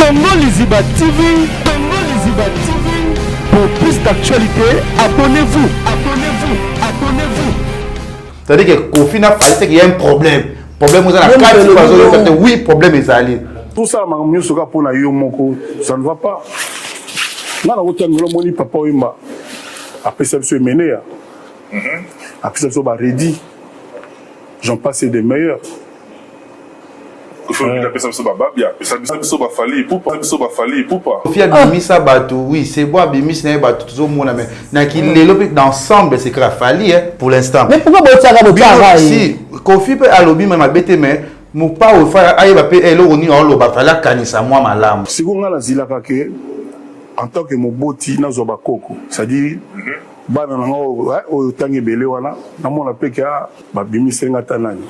Congo Liziba TV, Congo Liziba TV. Pour plus d'actualité, abonnez-vous, abonnez-vous, abonnez-vous. C'est-à-dire que Kofi n'a pas dit qu'il y a un problème. Problème, vous avez 4 oui, problème est allé. Tout ça, ça ne va pas. Là, on a papa Wimba. Après ça, je mené. Après ça, je suis ready. J'en passe des meilleurs. Oui, c'est bon, Bimis n'a pas tout le monde, mais d'ensemble, c'est qu'il a fallu pour l'instant. Mais pourquoi vous si Kofi peut aller au bim, mais mais mon pas au faire, aïe, va payer l'eau, on l'a fallu canissa moi ma lame. Si on a la zila en tant que mon boti, n'a pas coco, c'est-à-dire, au tangi belé, voilà, dans mon appel qu'il y a, Bimis n'a pas tanani.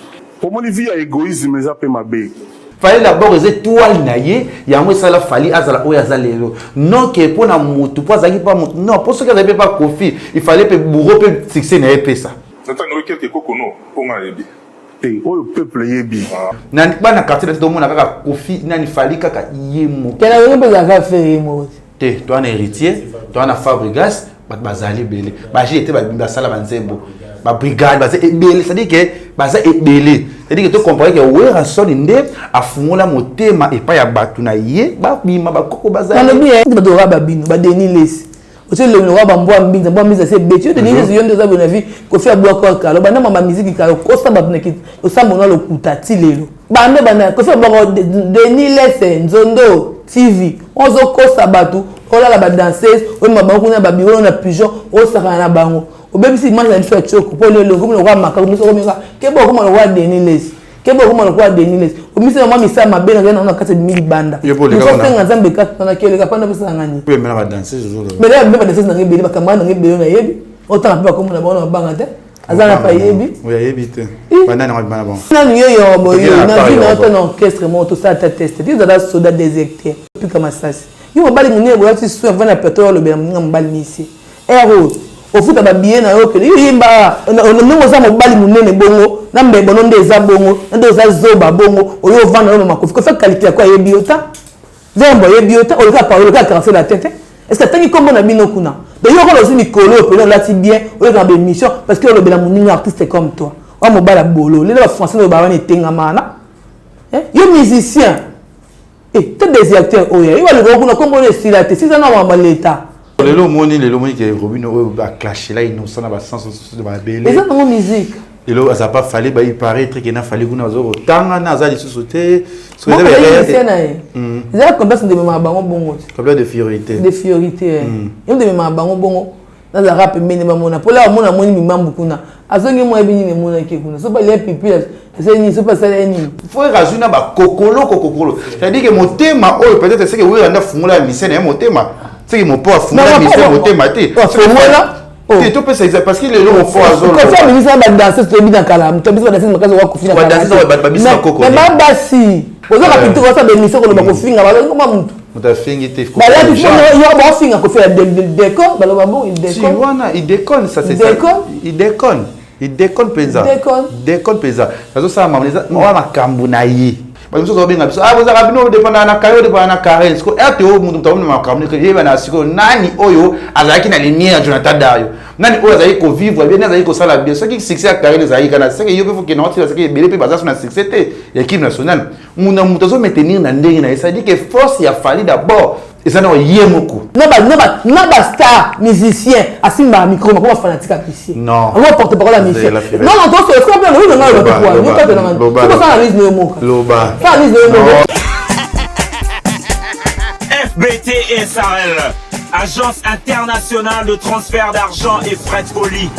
Pour mon vie, égoïsme, mais ça peut m'abbé. Fallait d'abord les étoiles naïe, il y a un ça la fallait azala ou azalelo. Non que pour na mutu, pour zaki pas mutu. Non, pour ce que n'avait pas Kofi, il fallait que bourreau peut fixer na épée ça. J'entends quelques cocono pour m'aider. Et au peuple yebi. N'a pas na quartier de tout le monde avec Kofi, n'a ni fallait kaka yemo. Quel a eu besoin de faire yemo? Te, toi un héritier, toi un fabrigas, bazali belé. J'ai été ba sala banzembo. Ma brigade base ebele, c'est-à-dire que base ebele, c'est-à-dire que tu comprends que ouais rançon inde a fumula motema et pas ya batu na yé ba bima ba koko bazali. Non bien, tu dois ba bino, ba deniles. O te le wa ba mbwa mbinza c'est bêtio de deniles yonde za bona vie ko fi abwa ko ka lo bana mama musique ka ko sa ba neki o sa mona lo kutati lelo. Ba nde bana ko fi abwa deniles nzondo TV. On zo ko sa batu, o la ba danseuse, o mama ko na ba biro na pigeon, o sa na bango. Au même si moi j'ai fait choc pour le comme le roi maka comme ça que bon comme le roi Deniles que bon comme le roi Deniles au même si moi mi ça ma belle na 4000 banda nous sommes en Zambie quand on a que les gars pas na ça ngani oui mais la danser jour mais là même danser na ngebe ba kamana ngebe na yebi autant pas comme na bona bangate azana pa yebi oui yebi te bana na bana bon na niyo yo boyo na vie na ton orchestre mo tout ça ta test dis da soda déserté puis comme ça yo bali munene boya ti so vana pétrole le ben mbali ici héros au foot ba bien na yo que yimba no za mo bali munene bongo na mbe bono ndeza bongo ndeza zoba bongo oyo vana no makofi ko fait qualité quoi yebiota zembo yebiota o ka parole ka casser la tête est-ce que tangi kombo na bino kuna de yo ko lo simi kolo pe là ti bien o ka be mission parce que le bela muninga artiste comme toi o mo bala bolo les français no ba wana tenga mana yo musicien et tu des acteurs oya yo le kuna kombo le silate si ça na ba l'état les lomoni que Robino a clashé là innocent na ba sens de ba belé les gens musique et là ça pas fallu ba il paraît qu'il n'a fallu kuna zo tanga na za li société ce que vous avez combien de ma bango bongo combien de fiorité yo de ma bango bongo na za rap mene ba mona pola mona moni mi mambu kuna azongi mo ebini ne mona ke kuna so ba les pipi c'est ni so pas ça ni faut rajouter ba kokolo c'est-à-dire que mon thème peut-être c'est que oui on a fumula mission et mon thème c'est que mon poids fumula mission mon thème maté et tout ça parce qu'il est là au fond azolo ko fa ministre ba danser to bi dans kalam to bi ba danser makazo wa kufina ba danser ba bisa koko mais ba basi ozo ka pinto ko sa be mission ko ba kufinga ba ngoma muntu mutafingi te ba la bi yo ba finga ko fa décor ba lo ba bon il déconne si wana il déconne ça c'est ça il déconne pesa ça ça mamaliza moi makambu na yi ba mso zo benga biso ah boza kabino dépendant na kayo dépendant na carré est-ce que ate o muntu mtamu makambu que yeba na siko nani oyo azaki na lumière Jonathan Dayo nani oyo azaki ko vivre bien azaki ko sala bien ce qui succès à carré les azaki kana c'est que yo faut que non c'est que belé pe baza na succès te l'équipe nationale muna mutazo maintenir na ndenge na ça dit que force ya fallu d'abord et ça non yemoko non star musicien asimba micro ma ko fanatique apprécié non on va porter parole à Michel non toi c'est quoi bien oui non le quoi non pas de non c'est pas ça analyse de moka loba ça analyse de moka FBT SARL Agence internationale de transfert d'argent et frais de colis.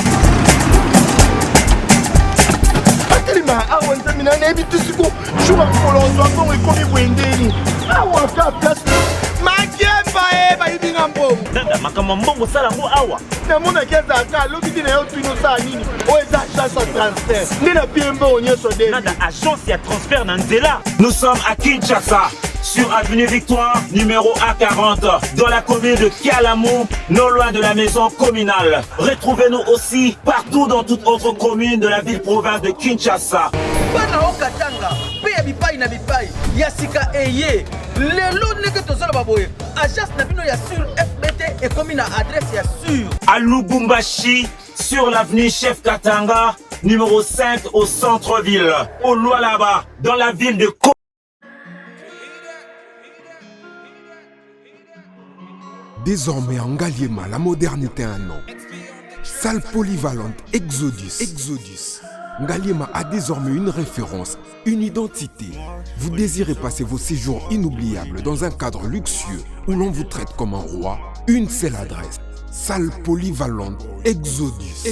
Nous sommes à Kinshasa, sur avenue Victoire, numéro A40, dans la commune de Kialamou, non loin de la maison communale. Retrouvez-nous aussi partout dans toute autre commune de la ville-province de Kinshasa. lelo neke tozala baboye agence na bino ya sur FBT et comme une adresse ya sur à Lubumbashi sur l'avenue Chef Katanga numéro 5 au centre-ville au Lualaba dans la ville de Désormais en Ngaliema, la modernité a un nom. Salle polyvalente Exodus. Ngaliema a désormais une référence, une identité. Vous désirez passer vos séjours inoubliables dans un cadre luxueux où l'on vous traite comme un roi? Une seule adresse. Salle polyvalente Exodus.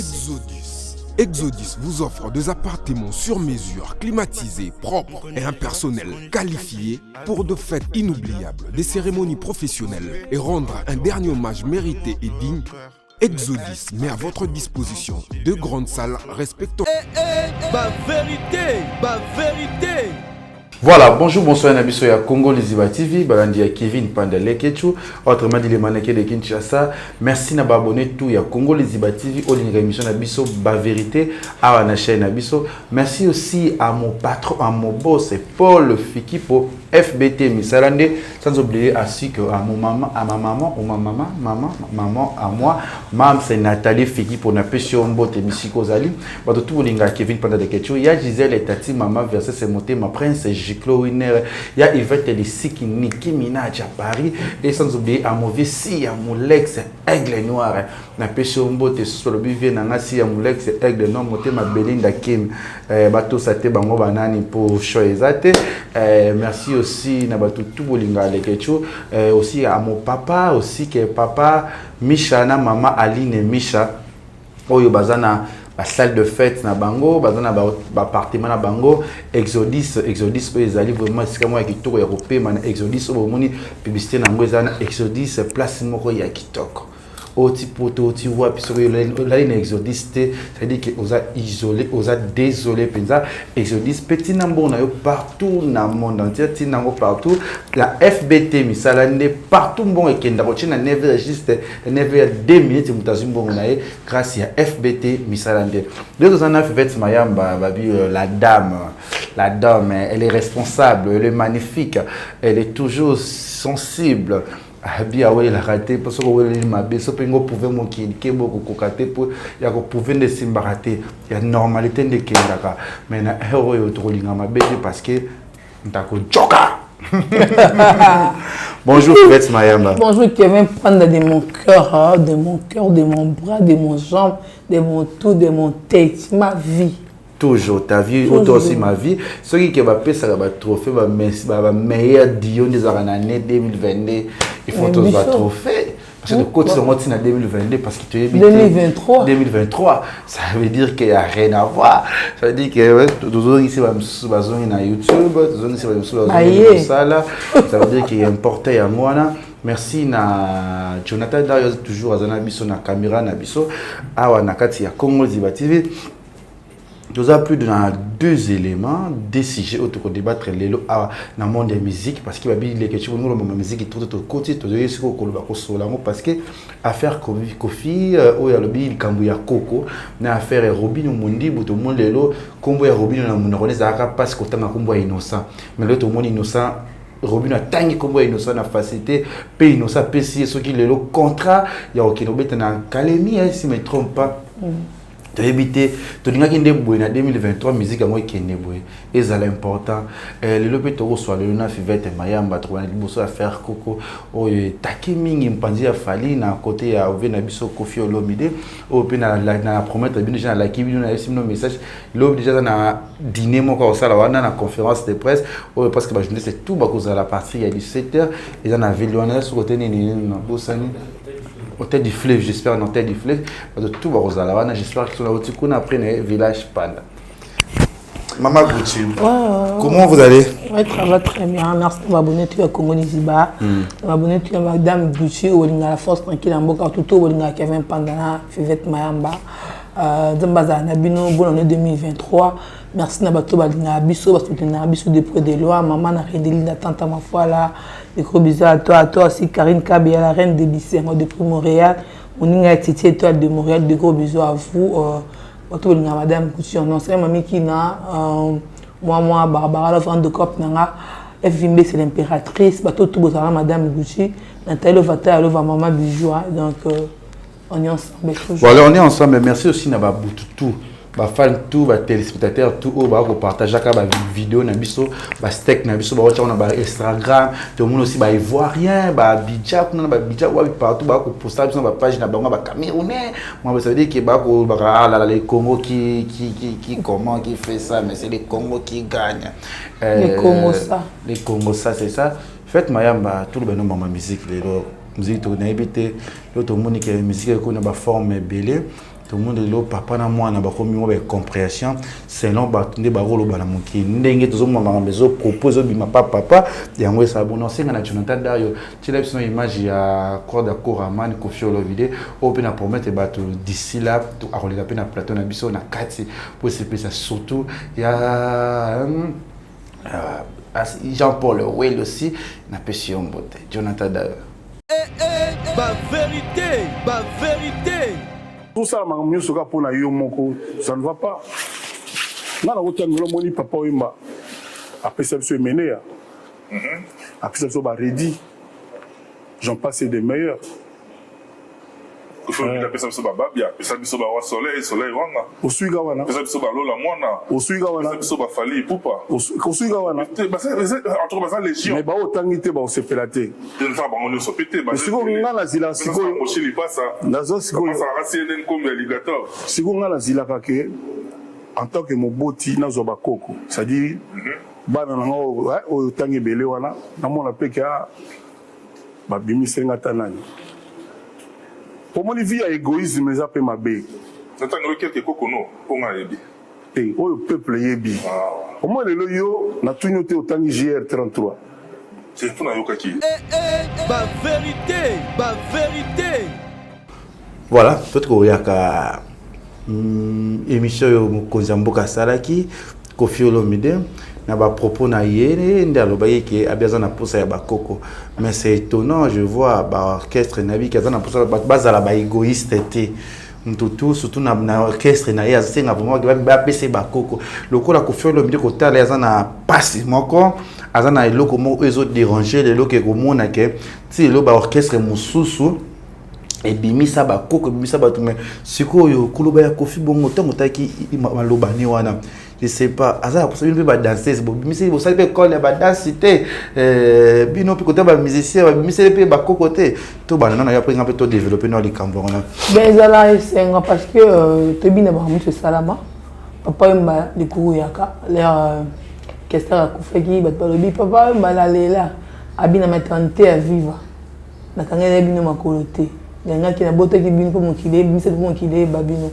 Exodus vous offre des appartements sur mesure, climatisés, propres et un personnel qualifié pour de fêtes inoubliables, des cérémonies professionnelles et rendre un dernier hommage mérité et digne. Exodus met à votre disposition 2 grandes salles respectant... vérité. Voilà, bonjour, bonsoir, Nabiso ya Congo Liziba TV, Balandi ya Kevin Pandalekechu, autrement dit les mannequins de Kinshasa. Merci na abonné tout ya Congo Liziba TV, au ligne émission Nabiso, ba vérité, à la chaîne Nabiso. Merci aussi à mon patron, à mon boss, Paul Fiki pour FBT Misalande, sans oublier ainsi que à mon maman, à ma maman, ou ma maman, à moi, mam c'est Nathalie Fiki pour na pêche mbote Misiko Zali, bah tout le monde Kevin Pandalekechu, ya Gisèle et Tati, maman verset c'est monté, ma prince Giclo Winner, il y a Yvette Lissi Nicki Minaj à Paris, et sans oublier à mon Vessi, à mon Lex, Aigle Noir, na pêche mbote sur le bivien, na si à mon Lex, Aigle Noir, monté ma Belinda Kim, bateau sate bango banani pour choisir. Merci aussi na bateau tout bolinga lekecho, aussi à mon papa, aussi que papa Misha na maman Aline Misha, oyo bazana la salle de fête na bango, bazana appartement na bango, Exodus ezali vraiment c'est moi qui tour européen man Exodus au moni publicité na ngwezana Exodus place moko ya kitoko. Oti poto oti wa piso la ligne Exodus c'est-à-dire que osa isolé, osa désolé penza Exodus petit nambo na yo partout na monde entier, ti nango partout la FBT misalande partout bon ekenda ko china 9h juste 9h 2 minutes mutazi mbongo na ye grâce à FBT misalande. Deux ans FBT mayamba babi la dame elle est responsable, elle est magnifique, elle est toujours sensible. Bien ouais la raté parce que ouais il m'a bien so pengo pouvait mon qui beaucoup kokate pour ya ko pouvait ne simbaraté ya normalité de kendaka mais na héros yo trolinga mabe parce que ndako joka. Bonjour Fred Mayamba. Bonjour Kevin Panda de mon cœur, de mon bras, de mon jambe, de mon tout, de mon tête, ma vie. Toujours ta vie, autant aussi ma vie. Ce qui va payer ça va trophée va meilleur Dion des années 2022. Il faut tous un trophée. Parce que de côté de moi, c'est en 2022 parce que tu es 2023. Ça veut dire qu'il n'y a rien à voir. Ça veut dire que toujours ici, on va sur YouTube, toujours ici, on va sur ça. Ça veut dire qu'il est important à moi. Merci na Jonathan Darius toujours à Zanabiso na caméra nabiso. Awa nakati ya Congo Liziba TV. Nous avons plus de 2 éléments, des sujets autour de débattre dans le monde de la musique parce qu'il y a des questions de la musique qui sont côté parce que affaire Kofi ou ya lobi Kambuya Koko na affaire Robin Mundi tout le monde lelo kombo ya Robin na munakone zaka parce que tanga kombo ya innocent mais le tout le monde innocent Robin a tangi kombo ya innocent na facilité pe innocent pe si ce qui lelo contrat ya okinobeta na Kalemi si me trompe pas. Tu as évité, tu as dit que en 2023, la musique est important. Le lobby soit le 9 février, Mayamba, tu as faire Coco, Takimi, Mpanzi, Fali, à côté à Ovenabiso, Kofi, Olomide, la promesse de déjà la Kibi, on a reçu nos messages. L'objet déjà dans un dîner, mon corps, ça, dans la conférence de presse, parce que je dis c'est tout, parce que la partie, il y a 17h, et dans la ville, on a sur le côté, hôtel du fleuve, j'espère, un hôtel du fleuve. Parce que tout va aux Alawana, j'espère que sont après le village Panda. Maman Gouti, comment vous allez? Oui, ça va très bien. Merci de m'abonner à Congo Liziba. De m'abonner à Madame Gouti, à la force tranquille en Boka, tout à Kevin Pandana, Fivette Mayamba. Zambaza Nabino, bonne année 2023. Merci Nabato Badina Abisso, parce que tu as Abisso depuis des lois. Maman n'a rien de tante à ma foi là. Des gros bisous à toi aussi, Karine Kabia, la reine de Bissémo depuis Montréal. Moninga Titi, étoile de Montréal, des gros bisous à vous. Madame Gouti, non, c'est mamie qui n'a, moi, Barbara, la vente de Cop Nanga. FVMB c'est l'impératrice, bateau tout bozara Madame Gucci, Nathalie Ovata, Alova Maman Bijou, donc on est ensemble. Voilà, on est ensemble. Merci aussi na tout. Ba fan tout, ba téléspectateurs tout, ba ko partager ka ba vidéo na biso, ba steak na biso, ba wacha na ba Instagram, tout le monde aussi ba ivoirien, ba Abidjan, na ba Abidjan wa partout ba ko poster sur ba page na ba camerounais. Moi ça veut dire que ba ko les Congo qui comment qui fait ça, mais c'est les Congo qui gagnent. Les Congo ça. Les Congo ça c'est ça. Faites mayamba tout le monde ma musique les musique to na habité, l'autre monde qui musique ko na ba forme belé. Tout le monde est là, papa na moi na ba komi mo ba compréhension selon ba tunde ba rolo ba na moki ndenge tozo mama bezo propose bima papa yango ça bon senga na Jonathan Dayo tu l'as une image ya corps d'accord Aman Kofi Olomide au pe na promettre ba to d'ici là to a relé na plateau na biso na kati pour se passer surtout ya Jean-Paul Well aussi na pession beauté Jonathan Dayo ba vérité tout ça ma soka pour na yo moko ça ne va pas na route ngolo moni papa wimba après ça se mener après ça ba ready j'en passe des meilleurs il faut que la ça ba babia ça biso ba wa soleil wanga osuiga wana ça biso ba lola mwana osuiga wana ça biso ba fali pupa osuiga wana entre basa légion mais ba otangité ba osepelate de faire ba ngolo sopete ba siko ngala zila siko mochili passa nazo siko ça racine comme alligator siko ngala zila kake en tant que moboti nazo ba koko c'est-à-dire bana nango o tangi belé wana na mona peke a ba bimisenga tanani. Pour moi, il y a égoïsme, mais ça peut m'abbé. C'est un quelques coconos pour m'aider. Et au peuple yébi. Pour moi, le loyo, n'a tout noté autant que GR33. C'est tout na yokaki. Ba vérité. Voilà, peut-être qu'il y a une émission de Kozamboka Salaki, Kofi Olomide. Na ba propos na yene ndalo ba yeke abiaza na posa ya bakoko mais c'est étonnant je vois ba orchestre nabi kaza na posa ba bazala ba égoïste té tout surtout na orchestre na ya senga vraiment ba pese bakoko lokola Kofi Olomide ko tala yaza na passe moko azana eloko mo ezo déranger le loke ko mona ke ti lo ba orchestre mususu et bimisa bakoko bimisa batu mais sikoyo kuloba ya Kofi bongo tango taki maloba ni wana je sais pas azala pour ça une ba danseuse bo bimisa bo salipe école ba danse té bino pe côté ba musicien ba bimisa pe ba kokoté to ba nana ya pringa pe to développer no likambo wana ben zala senga parce que to bina ba mutu salama papa mba likuru yaka l'air kesta kufaki ba balobi papa mba la lela abina maternité à vivre na kangela bino makoloté nganga ki na bota ki bino ko mokile bimisa ko mokile ba bino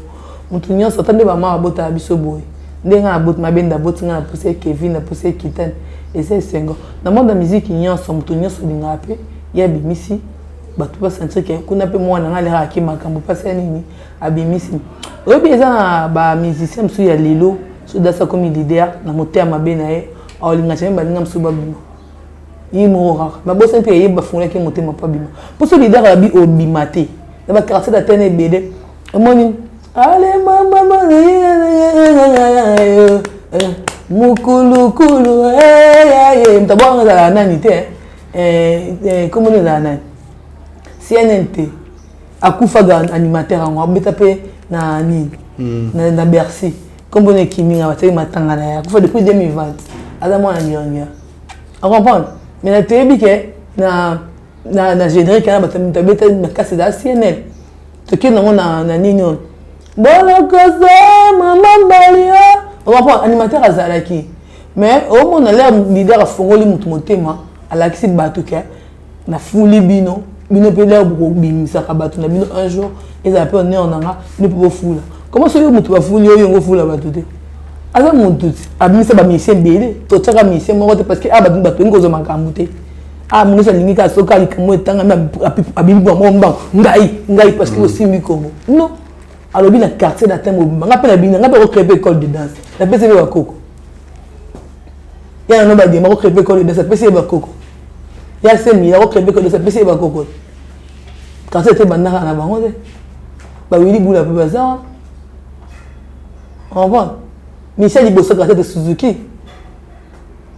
mutu nyonso tande ba ma bota biso boy ndenga bot mabenda botinga na pousse Kevin na pousse Kitan et c'est sengo na monde de musique nyonso mutu nyonso linga pe ya bimisi batu ba sentir que kuna pe mwana ngale ha ki makambo pasa nini abimisi obi eza ba musicien msu ya lelo so dasa comme leader na moteur mabena e olinga chemba balinga msu babima imora ba bosa pe yeba fungula ki motema pa bima pour ce leader abi obimate na ba quartier da tene bede moni ale mama mukulu mtabonga za nani te comment on za nani CNNT akufa animateur ngo beta pe na nini na Bercy comme on est kiminga bataki matanga na akufa depuis 2020 ala mwana nyanya on comprend mais la tebi ke na générique na batabeta na casse da CNL to ke na nini Bolokose maman balia on va prendre animateur azalaki mais au moins on a l'air leader a fongoli mutu motema alakisi batuke na fuli bino pe l'air bimisa ka batu na bino un jour ils appellent on nanga ne peut pas fula comment ça yo mutu ba fuli yo ngo fula batute aza mutu abimisa ba mission belé to tsaka mission moko te parce que batu ngozo makambu te munisa lingi ka soka likamo etanga abimbi bo mba ngai parce que aussi mi Congo non alors bien le quartier d'atteindre on appelle bien on appelle recréer école de danse la PCB va coco il y a un nombre de gens recréer école de danse PCB va coco il y a 5000 recréer école de danse PCB va coco quartier était bandana na bango ba wili bula pe bazar on va Michel Liboso quartier de Suzuki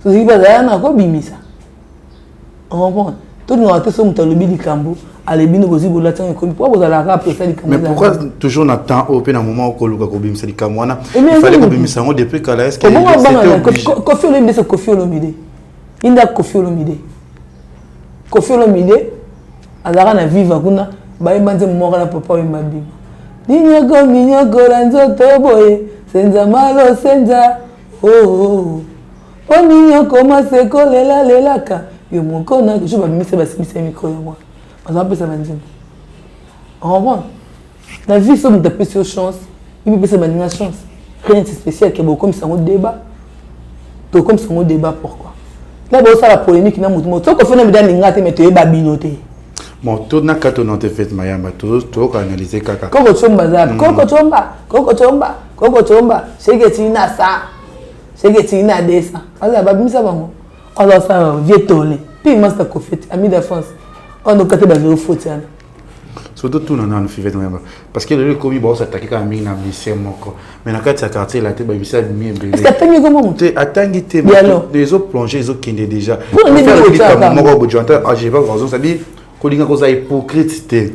to zi bazala na ko bimisa on comprend tout nous attend sur mutalobi likambo alebino bozi bolata ko pourquoi bozala rappeler ça likambo mais pourquoi toujours na temps au na moment ko luka ko bimisa likambo wana il fallait ko bimisa ngo depuis kala est-ce que Kofi Olomide c'est Kofi Olomide inda Kofi Olomide azara na viva kuna ba imanze moko na papa wimabima Ninyogo lanzoto boye senza malo senza oh Ninyoko maseko lela ka yo mokona je ba mise micro yo moi on va ça banzim en vrai la vie c'est de plus chance il peut se donner une chance rien de spécial que beaucoup comme ça au débat to comme ça au débat pourquoi là bon ça la polémique na mutu to ko fona bidani ngate meto ba binote bon tout na kato non te fait mayamba to ko analyser kaka koko chomba za koko chomba shege tina desa ala babimisa bango ala sa vietole puis master kofet ami de France on a kate ba zéro faute yana surtout tout na no fait mayamba parce que le komi ba s'attaquer quand même na mission moko mais na kati ya quartier la te ba bisa mi mbele est-ce que atangi comment monter atangi te les autres plongés les autres qui déjà pour les moko bo jonta j'ai pas raison ça dit kolinga koza hypocrite te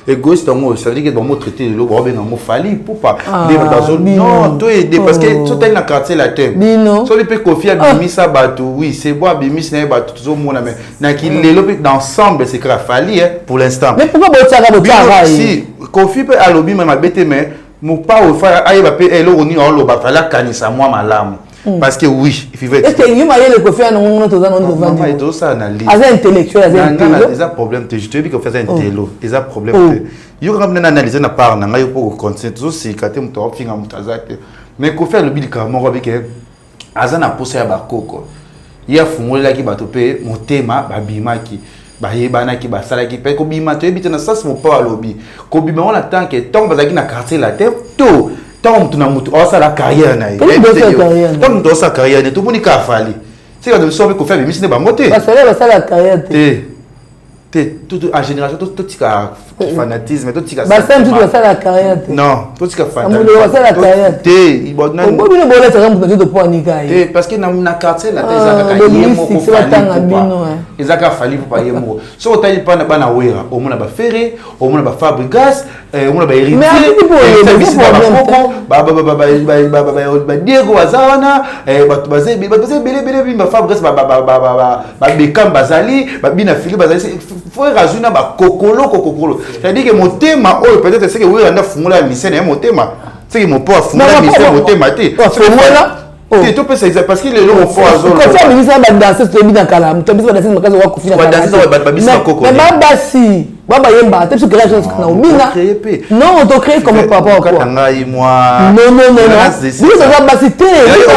égoïste en ça veut dire que bon mot traité le bon ben mot fali pour pas non toi aider parce que tout est dans quartier la terre so les peut confier bimisa batu oui c'est bois bimisa na batu tout le monde mais na qui le d'ensemble c'est que fali pour l'instant mais pourquoi botsaka si confier peut à lobby même bête mais mon pas au faire aïe ba pe elo oni on lo ba fala kanisa moi malamu parce que oui il faut est-ce que il m'a le confier dans mon autre dans devant non mais tout ça analyse as intellectuel des problèmes je te dis que faire un télo des problèmes yo quand même analyser na part na yo pour continuer tout c'est quand tu to finga mutazate mais ko faire le bil ka mo avec azana posa ya bakoko ya fungolela ki bato pe motema babimaki bayebanaki basalaki pe ko bima to ebite na sas mo pa lobby ko bima on attend que tant bazaki na quartier la terre tout tant tu na mutu osa la carrière na ye tant tu osa carrière ne tout moni ka fali c'est quand tu sauves ko faire bimisi ne ba moté parce que la carrière tout en génération tout tika fanatisme tout tika ça la carrière non tout tika fanatisme la carrière parce que na quartier la ezaka fali pour pas yemo so otali pa na bana wera au mona ba ferré au mona ba fabrigas au mona ba héritier ba Diego Wazana ba belé ba fabrigas ba bekam bazali ba bina fili bazali faut razuna ba kokolo c'est-à-dire que mon thème peut-être c'est que oui on a fumé la mission et mon thème c'est que mon poids fumé la mission mon thème c'est tout parce que les gens font azolo quand ça ministre ba danser to bi dans kala to bi danser makazo wa kufina kala danser ba bisa koko mais ba si baba yemba te tu créer chose na omina non on to créer comme papa quoi ngai moi non oui ça va basiter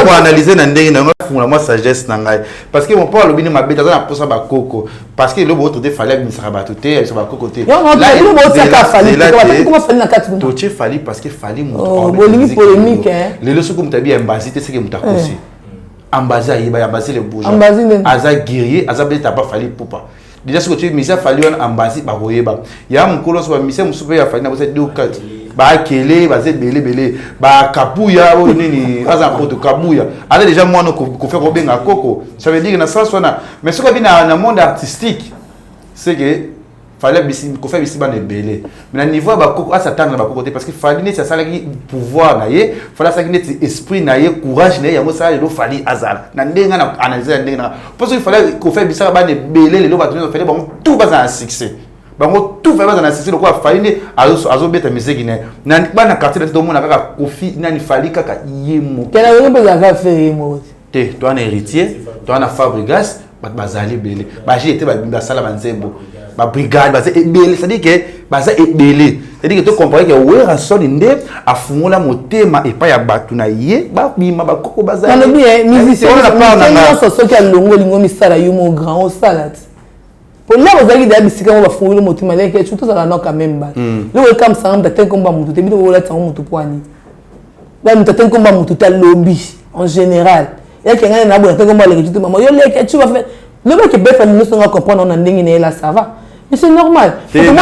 on va analyser na ndenge na fumula moi sagesse na ngai parce que mon papa lobini mabeta za na posa ba koko parce que le autre de fallait ministre ba toté ça va kokoté non le autre ça ka fallait comment fallait na 4 to che fallait parce que fallait mon bolingi polémique les leçons comme tabi embasité c'est que mutakosi ambaza yiba ambazi le bouge aza guerrier aza beta pas fallait pour pas déjà ce que tu misa fallait on ambazi ba koyeba ya mukolo so misa musupe ya fallait na bosa 2-4 ba kele ba ze belé ba kapuya o nini aza poto kabuya ala déjà moi no ko faire ko benga koko ça veut dire na sens wana mais ce que bina na monde artistique c'est que fallait bisi ko faire bisi ba ne belé mais na niveau ba koko asa tanga ba koko parce que fallait ne ça sala ki pouvoir na ye fallait ça ki ne esprit na ye courage na ye yango ça le fallait azala na ndenga na analyser ndenga na parce que fallait ko faire bisi ba ne belé le ba fallait ba tout ba un succès bango tout fait dans la société quoi fallait azo beta musique ne na bana quartier tout le monde kaka kofi nani fali kaka yemo kena wewe bezaka faire yemo te toi un héritier toi un fabrigas bazali belé ba j'ai été ba sala banzembo ba brigade ba belé ça dit que ba ça belé ça dit que tu comprends que ouais rason inde afungola motema et pas ya batu na ye ba bima ba koko bazali na bien musicien on a pas na so que longo lingo misala yumo grand au salade pour là vous avez des bisika on va fouiller le motu malais que tout ça là non quand même ba le comme ça on t'attend comme ba mutu te bi do la tango mutu poani ba mutu t'attend comme ba mutu ta lobby en général et que ngana na bo t'attend comme ba le que tu maman yo le que tu vas faire le mec est bête nous on va comprendre on a ndingi là ça va Mais c'est normal. Et quand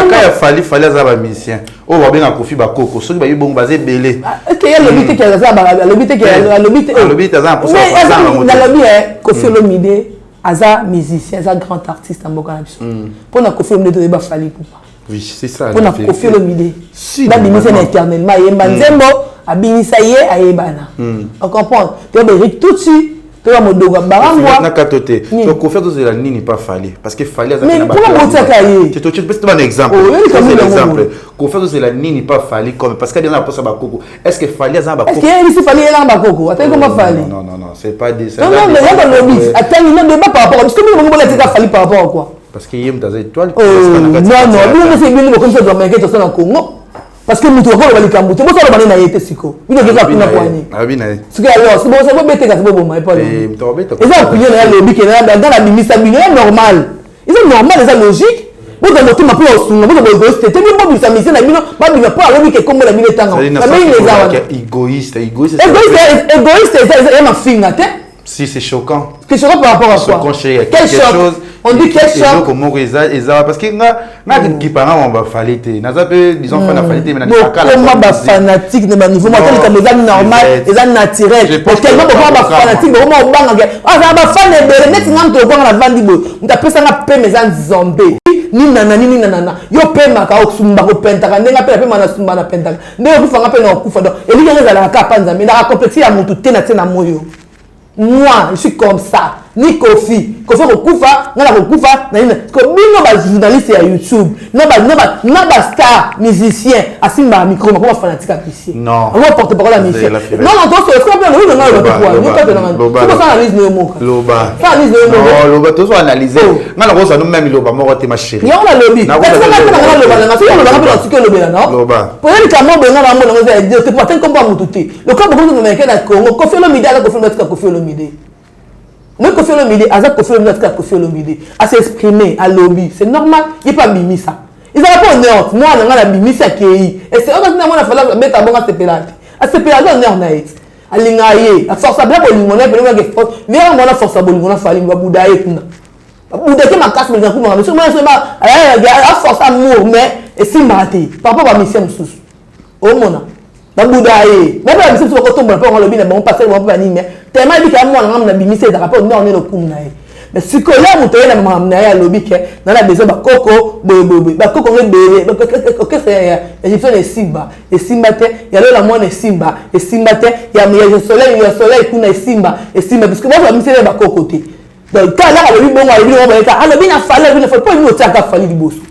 il fallait avoir un musicien. Oh, on va bien Kofi Bakoko. Ceux qui ont bon basé belé. Est-ce qu'il y a l'obité qui a l'obité qui a l'obité. L'obité a pour ça. Mais dans l'obité, Kofi Olomide, Aza musicien, Aza grand artiste en Boganabiso. Pour na Kofi Olomide, il va falloir pour pas. Oui, c'est ça. Pour na Kofi Olomide. Si. Ba bimisa éternellement. Yemba Nzembo, abimisa ye ayebana. On comprend. Tu as tout de suite. Tu vas me dire que donc au fait de la nini pas fallu parce que fallait mais pourquoi vous t'accueillez tu peux un exemple c'est l'exemple qu'au fait de la nini pas fallu comme parce que bien après bakoko est-ce que fallait ça bakoko est-ce qu'il fallait là bakoko attends comment fallait non c'est pas des ça non mais là dans le bis attends il ne débat par rapport parce que nous on va dire fallu par rapport à quoi parce qu'il y a des étoiles non nous c'est bien comme ça dans le Congo au Congo parce que nous devons aller au Cameroun. C'est pour ça que nous avons été sico. Nous devons aller au Cameroun. C'est que alors, c'est bon, ça va bêter, ça va bon, mais pas. Ils ont opinion dans le lobby, dans la ministre, c'est normal. Ils sont normal, c'est logique. Vous avez noté ma plus au son, vous avez égoïste. C'est bien bon, ça mission, la mission, pas bien pas alors que comme la mission est en. Égoïste, c'est ma fille, là, si c'est choquant. C'est choquant par rapport à quoi? Quelle chose? On dit quel choc? Comment parce que qui parents on va falloir les enfants na falloir mais comment ba fanatique de niveau moi comme les gens normal les gens naturels parce que tellement ba fanatique comment on banga ah ça ba fan de net ngam to banga la vandi bo on appelle ça na pe mes gens zombie ni nanana yo pe maka okusumba ko pentaka ndenga pe mana sumba na pentaka ndeko kufanga pe na okufa donc eli ngeza la kapanza mais la complexité ya mutu tena moyo. Moi, je suis comme ça. Ni Kofi. Kofi Kokufa, n'a Kokufa, n'a bino ba journaliste à YouTube. N'a ba star musicien. Asimba micro, ma fanatique ici. Non. On va porter parole à musicien. Non, donc c'est quoi bien oui, non, c'est ça analyse le mot. Loba. Ça analyse le mot. Non, Loba, tout ça analyser. Non, la rose nous même Loba, moi ma chérie. Il y a un lobby. Loba, Loba. Pour les camons, ben on a mon dire tu peux comme pas mututi. Le cas beaucoup de américains à Congo, Kofi Olomide à Kofi Olomide. Moi, Kofi Olomide, Aza Kofi Olomide, Kofi Olomide, à s'exprimer, à lobby, c'est normal, il n'y a pas mimi ça. Ils n'ont pas honneur, moi, on a la mimi ça qui est. Et c'est vrai que nous avons fait mettre à bon à ce pélage. À ce pélage, on est en aïe. À l'ingaïe, à force à bien pour l'immoner, pour l'immoner, mais on a force à bon l'immoner, il va boudailler tout. Boudailler ma casse, mais j'en monsieur, moi, je à force à mourir, mais et si maté, par rapport à mission sous. Oh mon âme. Boudaye même la mission ko tomba pas on le bien bon passer bon pas ni mais tellement dit que moi on a bimissé da rapport non on est le coup nae mais ce que là on te na mam na ya lobby que dans la maison ba koko ba koko ngebe OK c'est égyptien et simba te ya la moi ne simba et simba te ya soleil kuna simba parce que moi je bimissé ba koko te donc quand là le bon on le bien alors bien fallait pas nous taka fallait liboso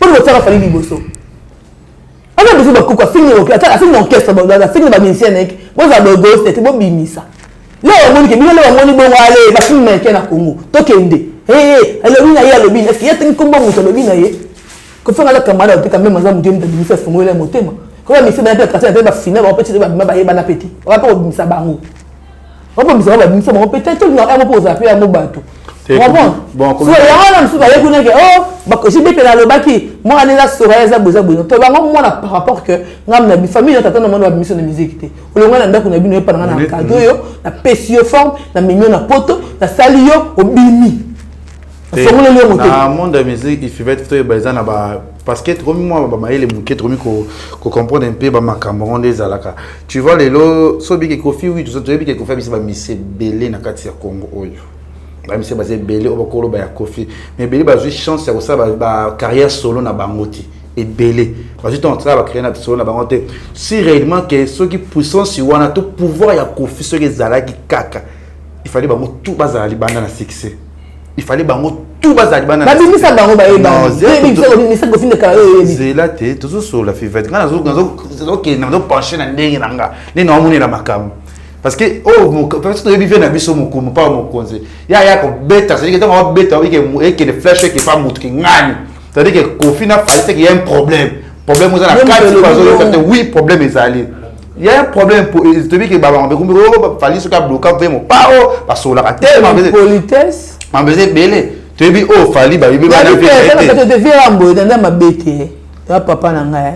pour nous taka fallait liboso. On a besoin de quoi finir au théâtre, à finir orchestre, à finir ma musicien nek. Moi ça doit go c'était bon bimisa. Là on dit que bien là on dit bon aller, va finir mais na Congo. Tokende. Alors bien y a le bien. Est-ce qu'il y a un combat au le bien y? Quand on a la camarade quand même mazam mutem de bimisa fongo le motema. Quand la musicien peut passer à la finale, on peut tirer ba na petit. On va pas bimisa bango. On peut bimisa on peut-être tout on pose appeler à mon bateau. Bon, comme ça, je vais faire le baki. Moi, on est là sur les besoins. Moi, par rapport que ma famille a attendu mon mission de musique. On a un on a bien pendant un cadeau, la pêche forme, la mignon na poto, la salio au bimi. Dans le monde de la musique, il faut être basé parce que trop moi les bouquets trop qu'on comprendre un peu ma Cameroun des alaka. Tu vois les lots, so big Kofi oui, tout ça, tu vois que Kofi c'est belé na kati ya Congo oyo. C'est basé belé au bakolo ba Kofi mais belé ba juste chance ya ça ba carrière solo na bangoti et belé parce que ton travail créer na solo na bangote si réellement que ceux qui puissance sur wana tout pouvoir ya Kofi ceux qui zalaki kaka il fallait bango tout bazali banda na succès il fallait bango tout bazali banda na succès ça bango ba c'est là tu toujours sur la fivette quand OK na pencher na ndenge nanga ni na moni na makamu parce que parce que vivre na biso mukumu pas mon conseil ya ko beta c'est que on beta oui que les flèches qui pas montre qui ngani c'est à dire que Kofi na fait qu'il y a un problème vous a la carte oui problème est allé il y a un problème pour te dire que baba on peut fallait ce qu'a bloqué vraiment pas parce que la tellement politesse on besoin belé tu dis fallait ba bibi ba na te devient ambo dans ma bête ya papa na ngai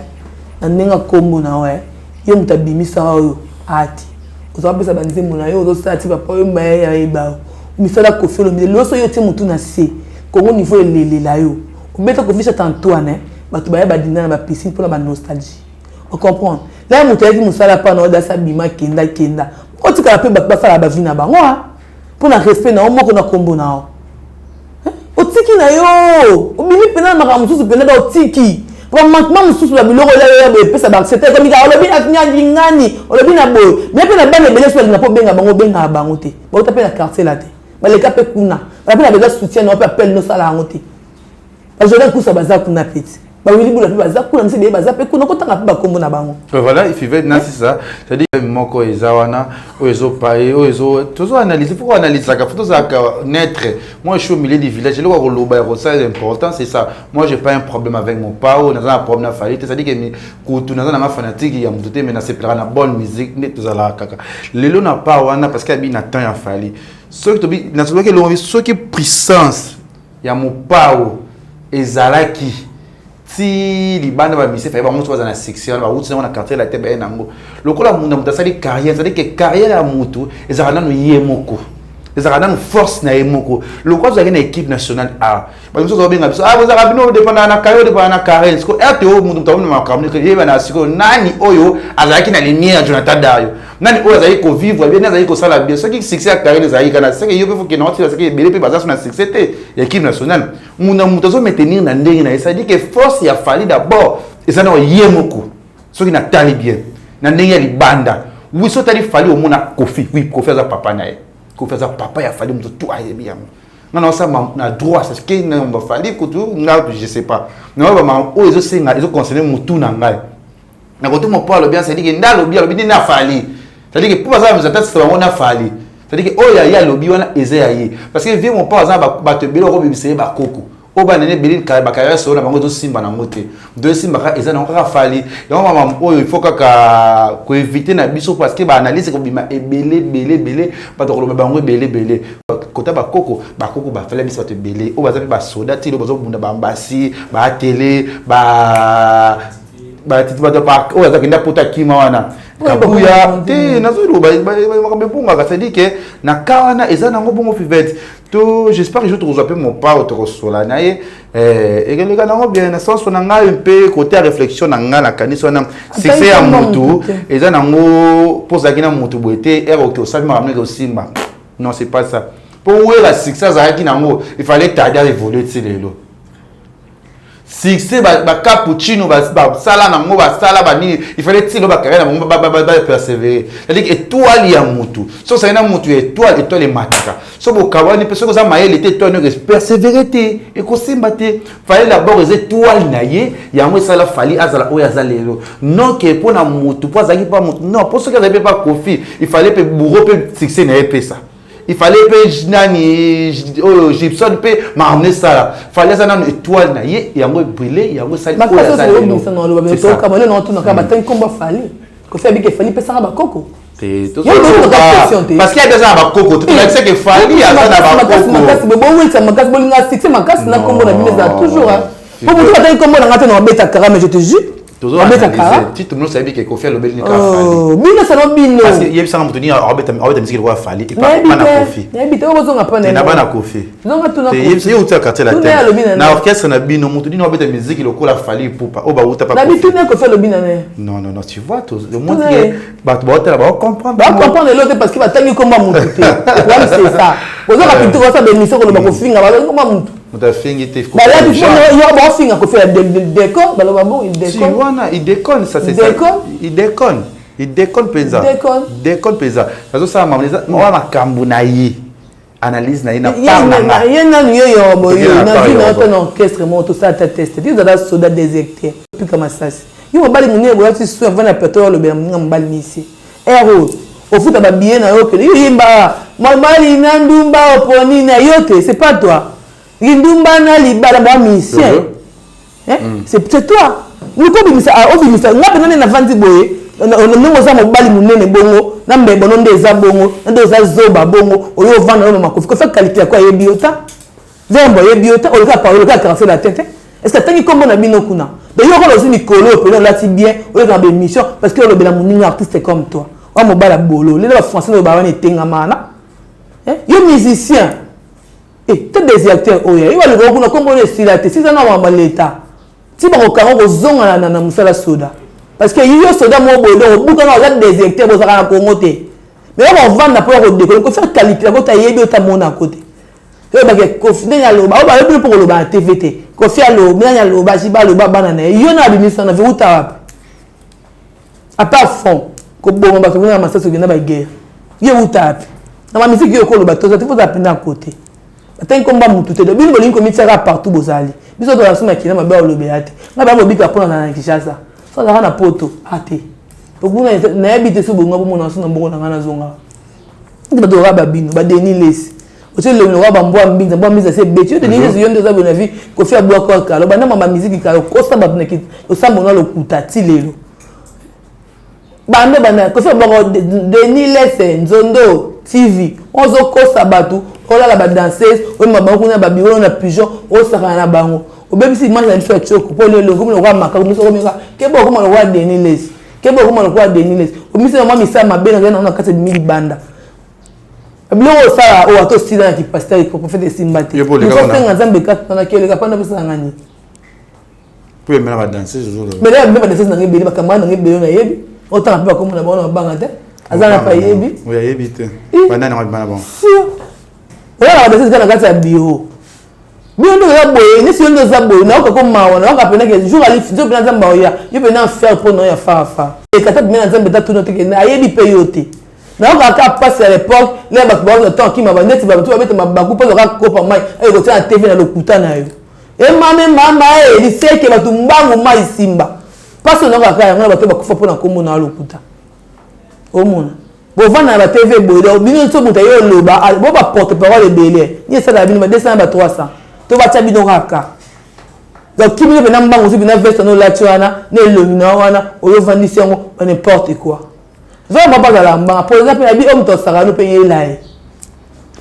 na ninga kombo na we yo mutabimisa oyo ati uzabisa banze munayo uzosati papa yo mbaye ya eba misala Kofi Olomide loso yo ti mutu na se Kongo niveau elele la yo obeta ko ficha Antoine bato baya ba dîner na piscine pour la nostalgie. On comprend. Là mutu yaki musala pa na oda sa bima kenda. Otika pe ba fala ba vina bango pour na respect na moko na kombo na o. Otiki na yo, obili pena na mususu pena da otiki. Pour maintenant mususu la biloko la be pesa ba accepter comme il a olobi atnya ngani, olobi na boy. Bien pe na bana bele so na po benga bango te. Ba ota pe na quartier la te. Ba le kape kuna. Ba pe na besoin soutien na pe appel no sala ngote. Ba jodan ku sa baza kuna peti. Voilà, il fait ça. C'est-à-dire que moko ezawana, oezo paye, oezo toujours analyser. Pourquoi analyser ça? Faut ça naître. Moi, je suis au milieu du village. Le roloba, c'est important, c'est ça. Moi, j'ai pas un problème avec mon pao. On a un problème à faire. C'est-à-dire que quand on a un fanatique, il y a muté, mais c'est pour la bonne musique. Net tout ça là, kaka. Le lot n'a pas wana parce qu'il y a un temps à faire. Ceux qui na ceux qui l'ont ceux qui puissance, il y a mon pao ezalaki. Si les bandes va misser, faire monter dans la section, va route dans la quartier la tête nango. Le cola munda muta sali carrière, c'est-à-dire que carrière à mutu, ils arana no yemoko. Ils arana no force na yemoko. Le quoi vous avez une équipe nationale A. Ba nous so benga biso, vous avez bino dépend na carrière, dépend na carrière. Parce que RTO mutu mutamu na makamni que yeba na siko nani oyo azaki na lumière Jonathan Dayo. Nani oyo azaki ko vivre bien, azaki ko sala bien. Ce qui succès à carrière azaki kana, c'est que yo faut que non c'est que belé pe baza sur na succès l'équipe nationale. Muna mutazo maintenir na ndenge na ça dit que force il a fallu d'abord et ça na yemoko. Ce qui na tali bien. Na ndenge li banda. Oui so tali fallu au mona Kofi. Oui, Kofi za papa na ye. Kofi za papa il a fallu mutu tout aye bien. Non ça na droit c'est ce qui na mba fallu que tout na je sais pas. Non ba ma o ezo senga ezo concerner mutu na ngai. Na koto mo parle bien c'est dit que ndalo bien lobi na fallu. C'est-à-dire que pour ça vous attendez c'est on a fallu. C'est-à-dire que oh ya lobi wana ezaye parce que vieux mon père ça ba te belo ko bibisé ba koko. Oba nene belin ka ba kaya so na bango to simba na ngote. Deux simba ka eza na ka fallu. Donc maman oh il faut ka ko éviter na biso parce que ba analyse ko bima belé pas to ko bango belé. Kota ba koko ba fallait biso te belé. Oba za ba soda ti lo bozo bunda ba mbasi ba télé ba titi ba to pa oba za kinda pota kima wana. Kabuya te nazolo ba makambepunga ka c'est-à-dire que na kawana eza nango bongo fivete to j'espère que je te reçois mon pas autour sola nae et que les gars nango bien na sens na nga un peu côté réflexion na nga na kaniso na succès à mutu eza nango posa kina mutu boete ero ke osali ma ramener au simba non c'est pas ça pour où la succès za ki nango il fallait tarder à évoluer lelo succès ba cappuccino ba sala na ngo ba sala ba ni il fallait tilo ba carrière na ba persévérer c'est-à-dire que étoile ya mutu so ça ina mutu étoile mataka so bo kawani parce que ça maïle était étoile ne persévérer et ko simba te fallait d'abord les étoiles na ye ya ngo sala fali azala o ya zalelo non que pour na mutu pour zaki pas mutu non pour ce que j'avais pas Kofi il fallait pe bourreau pe succès na pe ça. Il fallait que nani Gibson pe m'amener ça là. Fallait ça dans étoile na ye et envoyer brûler et envoyer ça. Ma ça c'est le ça non le to comme le non tout na ka batan combat fallait. Ko fait que fallait pe ça ba koko. C'est tout parce qu'il y a déjà ba koko tout là c'est que fallait ya ça na ba koko. Makasi bo oui ça makasi bo linga succès makasi na combo na bimeza toujours hein. Pour vous batan combo na ngata na beta kara mais je te jure. Toujours si tout le monde savait que Kofi le bel ni ka fallait. Bino ça non bino. Parce qu'il y a ça mutu ni Robert musique doit fallait et pas na Kofi. N'habite o bozo ngapana. Na bana Kofi. Non ngatu na Kofi. C'est où tu as quartier la tête. Na orchestre na bino mutu ni Robert musique le ko la fallait pour pas. O ba uta pas. D'habitude na Kofi le bino né. Non tu vois tout le monde qui ba tu va comprendre. Ba comprendre l'autre parce qu'il va tangi comme mutu. Ouais c'est ça. Bozo ka pinto ça de mission ko le ba ko finga ba comme mutu. Muta fingi te. Bah là tu vois il y a ba finga ko faire décor ba ba bon il déconne. Si wana il déconne ça c'est ça. Il déconne pesa. Déconne pesa. Ça ça ma makambu na yi. Analyse na yi na pas na. Il y a na yo boyo na vie na ton orchestre mo tout ça test. Tu dois soda déserté. Puis comme ça. Yo bali mune boyo tu so vana pétrole be mbali misi. Héros. Au foot ba bien na yo que yimba. Mali na ndumba oponi na yote, c'est pas toi. Ndumba na libala ba mission. C'est toi. Nous comme ça obimisa nga penane na vandi boye on za mobali munene bongo na mbebo no ndeza bongo ndo za zoba bongo oyo vanda no makofi ko fait qualité ya kwa yebiota zembo yebiota o ka parole ka tracer la tête est-ce que tangi kombo na bino kuna de yo ko zimi kolo pe la ti bien o ka be mission parce que le bela muninga artiste comme toi o mobala bolo les français no ba wana tenga mana yo musicien Et tu des acteurs, il va le voir comme on est si là, si ça n'a pas l'état. Si on a un zone à la Moussala Soda. Parce que il y a soda mon boulot, beaucoup de des acteurs pour ça Congo. Mais on vend la pour décoller, on fait qualité, on a yébi au mon à côté. Et bah que confiner à l'eau, on va plus pour le bas TVT. Kofi à l'eau, mais à l'eau, basiba le bas banane. Il y en a des missions, on a vu où t'as. À part fond, que bon, on va faire une masse sur une guerre. Il y a où t'as. Dans ma musique, il y a le bateau, ça te faut appeler à côté. Tant qu'on va tout le monde, il commet ça partout aux alliés. Ils sont dans la somme qui n'a pas le béate. On va mobile pour dans Kinshasa. Ça n'a pas de poteau. Athée. Pour vous, n'habitez sur Bongo pour mon ancien nombre dans la zone. Il va devoir babine, va dénier les. Aussi le roi bamboa mbinza, bamboa mbinza c'est bêtise. De dire que des abonnés vie, qu'on fait à boire quoi. Alors, maintenant ma musique qui a costa babine qui, au samedi on a le kuta tilelo. Bande bande, qu'on fait à boire dénier les nzondo TV. On se costa batou. On a la danseuse, on a un babi, on a pigeon, on a un bango. Au même si moi j'ai fait choc, pour le roi Macao, nous sommes là. Qu'est-ce que le roi Deniles? Qu'est-ce que le roi Deniles? Au même si moi je suis ma belle, on a 4000 bandes. Bien au ça, au ato style qui pasteur, pour faire des symbati. Nous sommes en Zambéka, on a quelques pas de ça gagné. Pour même la danseuse. Mais là même la danseuse n'a pas de camarade, n'a pas de yebi. Autant pas comme on a bon en bangate. Azana pas yebi. Oui, yebi. Banane on va bon. Voilà, la danseuse quand on bio. Bien nous la boy, ni si on nous a boy, na ko mawa, na ka pena que jour ali fizo pena zamba oya, yo pena faire pour no ya fa. Et quand tu mena zamba tout notre que na yebi payote. Na ka passer à l'époque, les ba ba le temps qui m'a vendu, tu vas tout mettre ma baku pour le ko pa mai, et ko tia TV na lokuta na yo. Et mama il sait que ba tu mbangu mai simba. Parce que na ka ngana ba to ba ku fa pour na ko mo na lokuta. O mona. Bon vendre la TV boiler, bien sûr monter yo loba, bon ba porte-parole belé. Ni ça la bino 200 ba 300. To va tabino raka. Donc qui me vient mbango aussi bina veste no la tuana, ne lo na wana, o yo vendre siango n'importe quoi. Vraiment pas la mbanga. Pour exemple, il y a homme to sara no payer là.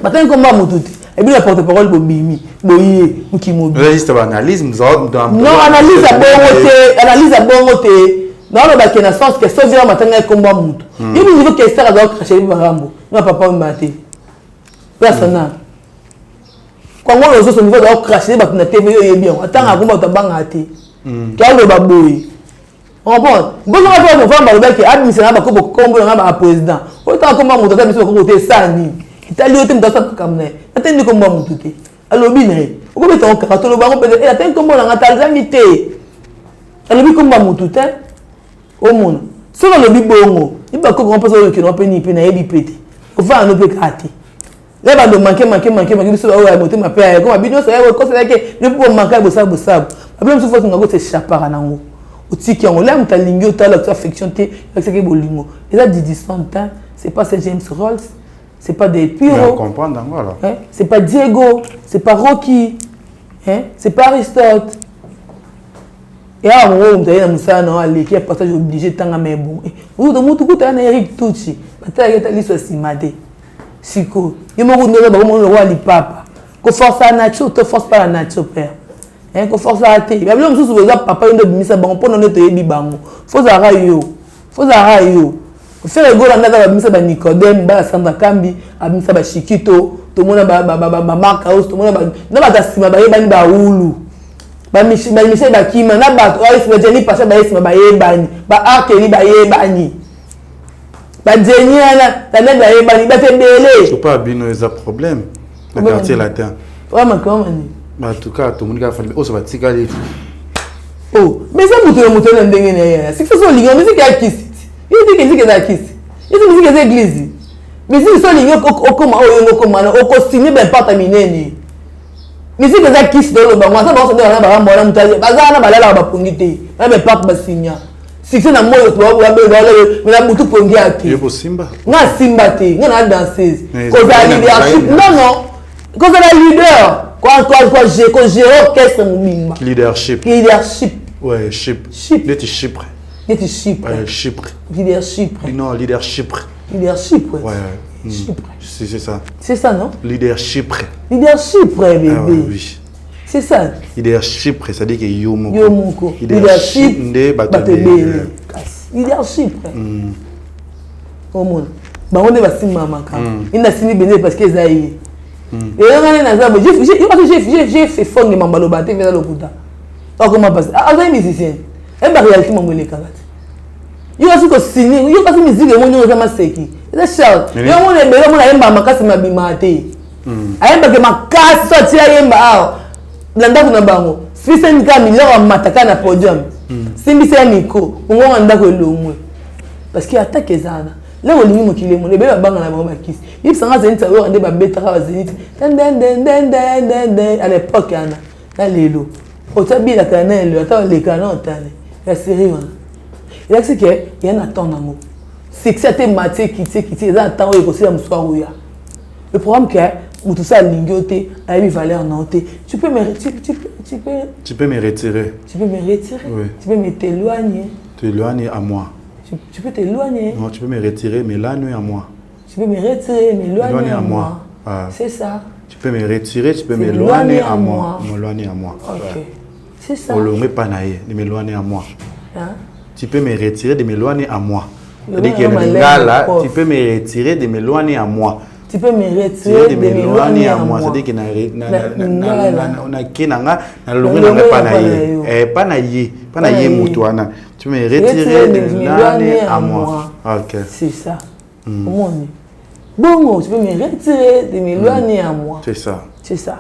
Maintenant comment mututi. Et bien la porte-parole bo bimi, boyé, mukimobi. Juste analyse, nous avons non analyse à bon côté. Non, le bac est sens que ça vient maintenant combat mutu. Il nous dit que ça va cracher le barambo. Non papa me maté. Personne. Quand on les autres niveau de cracher ba na TV yo bien. Attends à combat ta banga té. Quand le baboy. On bon. Bon on va faire mon femme ba le bac administrateur ba ko combo na ba président. Autant combat mutu ta biso ko côté ça ni. Italie yo te ndasa comme né. Attends ni combat mutu té. Alors bien. On peut mettre en carte le baron peut attends combat na Tanzanie té. Alors bien combat mutu té. Au monde. Si on a le bibongo, il va comprendre que l'on peut ni peine à péter. On va en péter. Là, il va manquer, sur la route, monter ma paix. Comme habituellement, c'est là que ne peut manquer de ça. Après, il faut que nous s'échappons à nous. Au tiki, on l'aime, ta ligne, ta affection, avec ce qui est bolingo. Et là, du distant, c'est pas James Rolls, c'est pas des Piro. On comprend d'abord là. C'est pas Diego, c'est pas Rocky, c'est pas Aristote. Et à un moment, on a dit que je suis obligé de faire un bon. Vous avez dit Eric Tucci. Je vais vous dire que Siko. Je vais vous dire que je vais vous papa. Que force la nature, tu forces pas la nature, père. Que force la nature. Mais là, je suis papa, je vais vous dire que je vais vous dire faut arrêter. Faut arrêter. Faire le goût de Nicodème, Sandra Kambi, Chiquito, tout le monde a Marc House, tout le monde a Oulu. Michel Bakima, na ba Jenny Pacha ba yesi ba yebani, ba Akeli ba yebani. Ba Jenny na na ba yebani, ba tebele. C'est pas bino les problème. Le quartier latin. Vraiment comment ni? En tout cas, tout le monde a fait ça va tigaler. Oh, mais ça muto na ndenge na. C'est que ça ligne, mais c'est qu'il y a kiss. Il dit que c'est kiss. Il dit que c'est église. Mais si ça ligne au costume ben pas terminé. Mais si vous avez kiss dans le banc, ça va se dire que vous avez un peu de temps. Vous avez pas de signa. Si c'est un mot, vous avez tout pour dire. Il y a Simba. Non, Simba, vous avez danseuse. Vous avez leadership. Non. Vous avez leader. Quand j'ai orchestre, leadership. Ouais, Chypre. Chypre. Chypre. Leadership. Non, leadership. Leadership, ouais. Chypre. C'est ça. C'est ça, non? Leadership, bébé. Ah, oui. C'est ça. Leadership, ça dit que Yomoko. Yomoko. Leadership. Leadership. Au monde. On est passé maman. Il n'a signé béné parce que Zaï. J'ai fait fond de Mambalo Baté, mais dans le Kouta. Comment passer? Ah, vous êtes musicien. Et bien, réalité, mon les camarades. Il y a aussi que signer, il y a aussi musique et mon nom est Maseki. C'est ça. Il y a mon ébélé, mon aïe, ma casse, ma bimate. Aïe, ma casse, sorti aïe, ma. Landa kuna bango. Si c'est une cam, il y a un mataka na podium. Si c'est un micro, on va en d'accord le moins. Parce qu'il attaque les ânes. Là, on lit mon qu'il est mon ébélé, bang la bombe kiss. Il s'en va zénith, ça va rendre ma bête à zénith. À l'époque, Anna. Là, les lots. Au tabi la canelle, attends les canons, la série. Il y a ce qu'il y a un attend d'amour. C'est que c'était Mathieu qui sait, il y a un temps où il y a aussi un soir où il y a. Le programme qui est, où tout ça, l'ingioté, a eu valeur nanté. Tu peux me retirer. Tu peux me retirer. Tu peux me retirer. Oui. Tu peux me t'éloigner. T'éloigner à moi. Tu peux t'éloigner. Non, tu peux me retirer, mais l'éloigner à moi. Tu peux me retirer, mais éloigner à moi. Ah. C'est ça. Tu peux me retirer, tu peux m'éloigner à moi. M'éloigner à moi. Ok. C'est ça. On le met pas naïe, de m'éloigner à moi. Hein? Tu peux me retirer, de m'éloigner à moi. C'est-à-dire que là, tu peux me retirer, de m'éloigner à moi. Tu peux me retirer, de m'éloigner à moi. C'est-à-dire que pas naïe moutouana. Tu peux me retirer, de m'éloigner à moi. Ok. C'est ça. Comment on dit? Bon, tu peux me retirer, de m'éloigner à moi. C'est ça. C'est ça.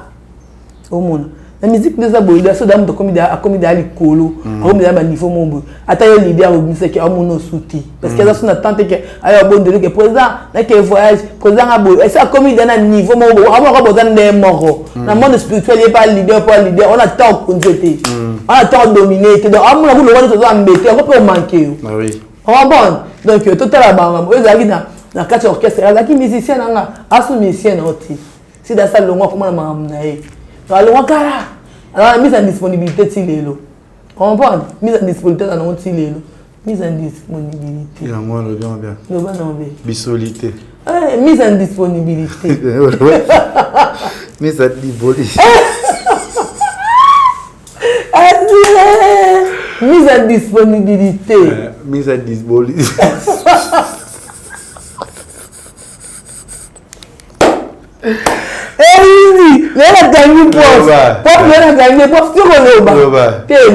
Au monde. La musique de Zaboïda, c'est d'âme de comédie à l'écolo, à comédie à niveau mon attends l'idée à organiser qui a mon soutien. Parce que là, son attente que ailleurs bon de lui que président, là que voyage, président à bout. Et ça comédie à niveau mon beau, avant qu'on besoin des morts. Dans le monde spirituel, il n'y a pas leader, on a tant qu'on jeté. On a tant dominé. Donc, à mon avis, le roi de tout embêté, on peut manquer. Ah oui. On bon. Donc, tout à la bande, eux arrivent dans quatre orchestres, là qui musicien là, à ce musicien aussi. Si dans ça le roi comment m'a amené. Alors, la mise en disponibilité, c'est les lots. On comprend? Mise en disponibilité, c'est les lots. Mise en disponibilité. Il y a moins le bien, bien. Le bon bien. Bisolité. Mise en disponibilité. Mise en disponibilité. Mise en disponibilité. Mise en disponibilité.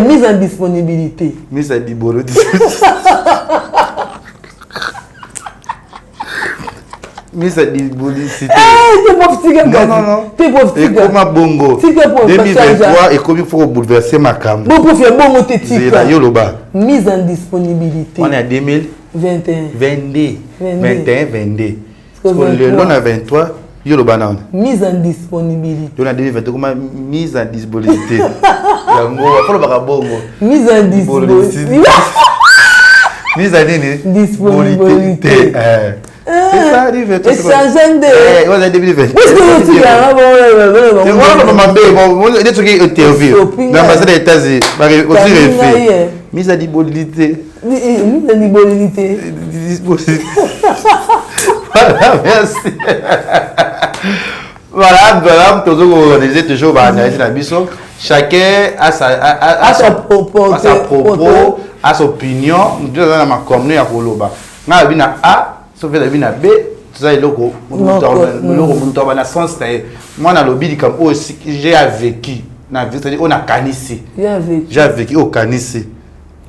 Mise en disponibilité. Mise en disponibilité. Mise en disponibilité. Non. T'es pauvre. Et comme bongo. 2023, et comme il faut bouleverser ma cam. Mise en disponibilité. On est à 2021. 22. Parce que le long à 23. Mise en disponibilité. On a 2022 comme mise en disponibilité. Mise en disponibilité. Mise en disponibilité. C'est ça, échangeant de. On a 2020. L'ambassade des États-Unis. Mise en disponibilité. Mise en disponibilité. Voilà, merci. Voilà, toujours chacun a sa propos, a sa opinion. Nous devons avoir ma commune à Koloba. Nous avons A, sauf que nous avons B. Tout ça est loco. Moi, dans le lobby, j'ai vécu. On a canissé. J'ai vécu au canissé.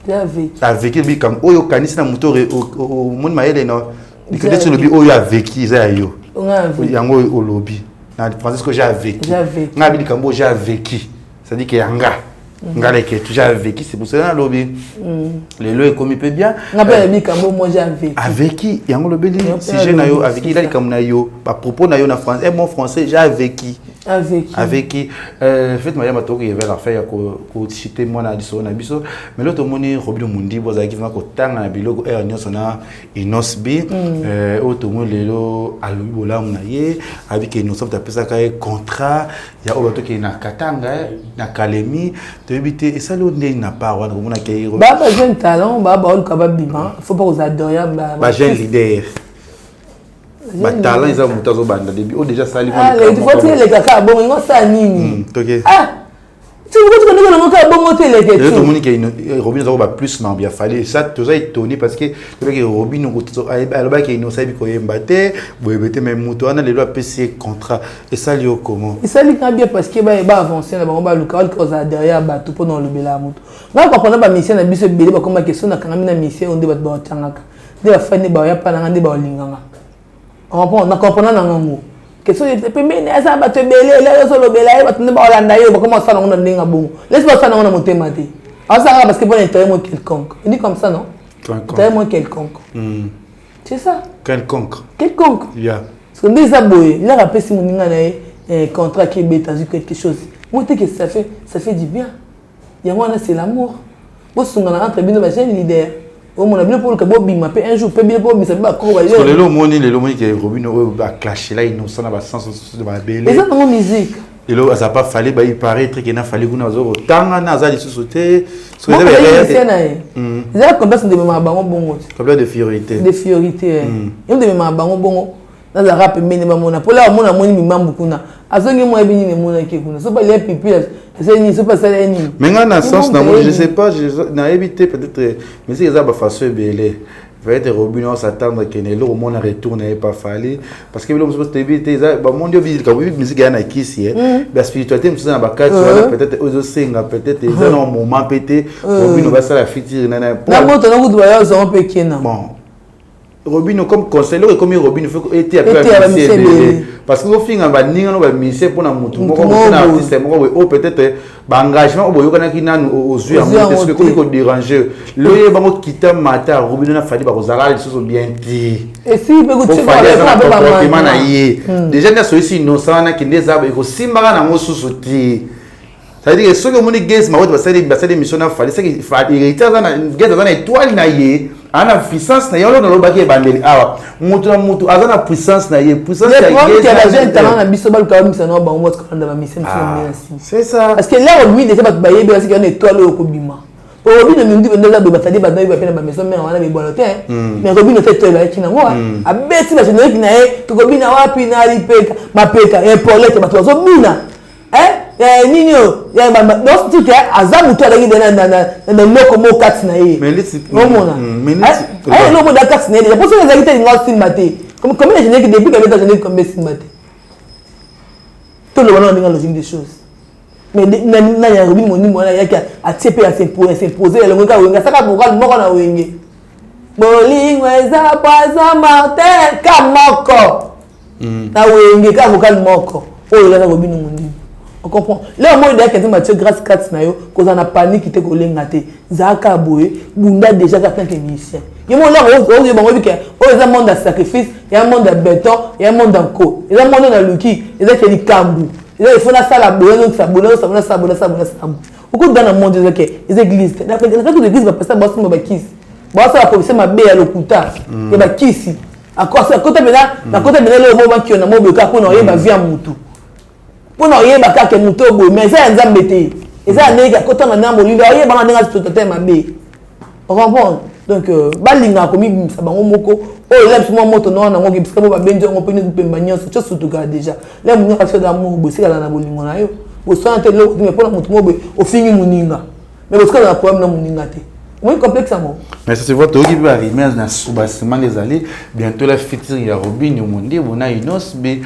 J'ai vécu comme au canissé dans le monde maïle. Il faut que le lobby a vécu. Il y a au lobby. Dans le français, que j'ai vécu. J'ai vécu. C'est-à-dire qu'il y a un gars. J'ai vécu. C'est pour ça que le lobby. Les lois comme il peut bien. Moi j'ai vécu. Avec qui il y a un lobby. Si j'ai naïo avec qui il a dit comme naïo. À propos naïo en France. Et mon français j'ai vécu. Avec qui faites-moi ma tour il y avait l'affaire que citer moi na diso na biso mais l'autre moni Robin Mundi boza qui va ko tanga na biloko e nyonso na inosbi auto mo lelo alubi bolamu na ye avec inosbi ta pesa ka contrat ya obato ki na Katanga na Kalemi to ebite et ça le ndé na pas wana ko mona ke baba jeune talent baba on capable bima faut pas aux adorer ba jeune leader. Ma talent ils ont monté au bande début. Oh déjà ça lui. Ah les tu vois les caca bon ils ont ça nini. OK. Ah Tu vois que nous avons bon hôtel et tout le monde qui Robin a plus non bien fallu ça tout ça étonné parce que Robin alors qu'il nous savait qu'il mbattait vous même moto on a les lois PC contrat et ça lui comment et ça lui bien parce que va avancer là on va le cal cause derrière bateau pour dans le bela moto là quand on a mission na biso belé ba comme question na kangami na mission on débat ba tangaka de la fin ne ba ya pa na ngande ba linganga on comprend na ngango question de pemene asa bato belé là yo solo bela ba tande ba olanda yo ba comment ça na ndinga bongo laisse pas ça na ngona motema te asa parce que pour intérêt moi quelconque il dit comme ça non intérêt moi quelconque c'est ça quelconque yeah parce que déjà boy il a rappelé si mon ninga na contrat qui est bêta quelque chose moi que ça fait du bien il y a moi c'est l'amour bo sungana entre bino ba jeune leader o mon abino pour que bo bima pe un jour pe bien bo mi ça ba ko ba le lomoni que Robino ba clasher là innocent na ba sens de ba belé et ça dans musique et là ça pas fallu ba il paraît truc qu'il a fallu kuna zo tanga na za sauter ce que vous avez combien de ma bango bongo combien de fiorité et de ma bango bongo na za rap mene ba mona pour là mona moni mi mambu kuna azongi mo ebini ne mona ke kuna so pas les pipi c'est pas ça ni mais dans sens na moi je sais pas na éviter peut-être mais c'est ça ba façon belé va être Robin s'attendre que ne le monde retourne pas fallu parce que l'homme supposé éviter ça ba mon dieu visite quand vous musique na kisi la spiritualité nous na ba quatre peut-être aux senga peut-être ils ont un moment pété Robin va ça la future na moto na ku doya zo pe kena bon Robin comme conseiller comme Robin faut être parce que au fin on va ninga no ba mission pour na mutu moko na artiste moko peut-être ba engagement obo yokana ki nanu aux yeux parce que comme ko déranger le bango kita mata Robin na fali ba kozala les choses bien dit et si be ko tsheba na ye déjà na so ici innocent na kindeza ba ko simbaka na mosusu ti ça veut dire que ceux qui ont des gays ma va des missions na fali c'est qu'il faut hériter na gays na étoile na ye ana puissance na yolo na lobaki bandeli awa mutu azana puissance na ye puissance ya gays la gente talent na biso ba ka misa na ba mo ko na ba mission c'est ça parce que là on déjà ba baye parce qu'il y a une étoile au kobima pour Robin me dit ndela ba tadi ba na ba pena ba maison mais on a be bolote mais Robin te to ba kina ngo a beti ba chenye kina to kobina wapi na alipeka mapeka e polete ba to zo mina ninyo ya ba dos tike azamu to alagi na loko mo kat na ye mais lisi mona ay loko da kat na ye pour ça les agité ngo simate comme les gens qui depuis que les gens comme simate tout le monde a logique des choses mais na ya Robin moni mona ya ka atiepe ya s'imposer le ngoka wenga saka bokal moko na wenge bolingwe za paza martin kamoko na wenge ka bokal moko o la Robin moni on comprend là moi il y a quelqu'un Mathieu grâce 4 na yo cause on a panique te ko lenga te zaka boye bunda déjà ka tant que musicien yemo là on bango bike o eza monde de sacrifice il y a un monde de béton il y a un monde d'enco il y a un monde na luki il y a que ni kambu il faut la salle boye donc ça beaucoup dans le monde que les églises d'après les églises va passer boss mo ba kiss boss va ko ma be ya lokuta et ba kisi à côté maintenant na côté maintenant le mo ba kiona mo be ka ko na yeba via mutu pour non yeba ka ke mutu boye mais ça nzambe te eza nega côté na molilo yeba na ndenga tout te ma be on comprend donc balinga komi ça bango moko oh là sur moto non na ngoki parce que ba benjo ngo peni pemba nyonso cho surtout déjà là munga ka fait d'amour bosika na bolingo na yo bo sante lo mais pour mutu mo be o fingi muninga mais parce que na problème na muninga te oui complexe mo mais ça se voit tout qui va arriver na soubassement les allées bientôt la future ya Robin Mundi bona inos mais